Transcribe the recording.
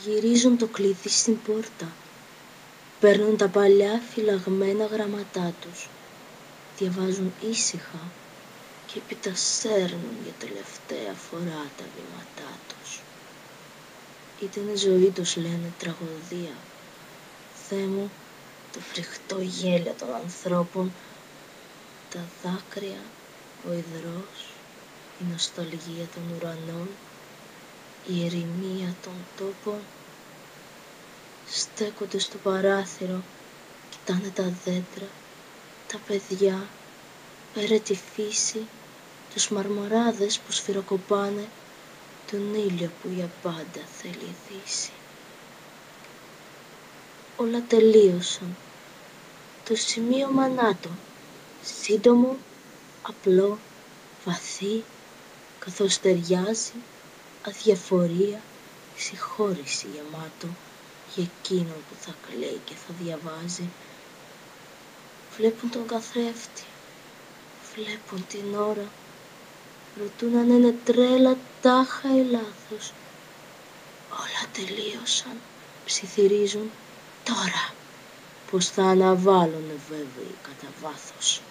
Γυρίζουν το κλειδί στην πόρτα. Παίρνουν τα παλιά φυλαγμένα γραμματά τους. Διαβάζουν ήσυχα και έπειτα σέρνουν για τελευταία φορά τα βήματά τους. Ήτανε ζωή τους, λένε, τραγωδία. Θεέ μου, το φρικτό γέλιο των ανθρώπων, τα δάκρυα, ο υδρός, η νοσταλγία των ουρανών, η ερημία των τόπων. Στέκονται στο παράθυρο, κοιτάνε τα δέντρα, τα παιδιά, πέρα τη φύση, τους μαρμαράδες που σφυροκοπάνε, τον ήλιο που για πάντα θέλει δύση. Όλα τελείωσαν. Το σημείωμα να το, σύντομο, απλό, βαθύ, καθώς ταιριάζει, αδιαφορία, συγχώρηση γεμάτο για εκείνον που θα κλαίει και θα διαβάζει. Βλέπουν τον καθρέφτη, βλέπουν την ώρα, ρωτούν αν είναι τρέλα, τάχα ή λάθος. Όλα τελείωσαν, ψιθυρίζουν, τώρα πως θα αναβάλουνε βέβαιοι κατά βάθος.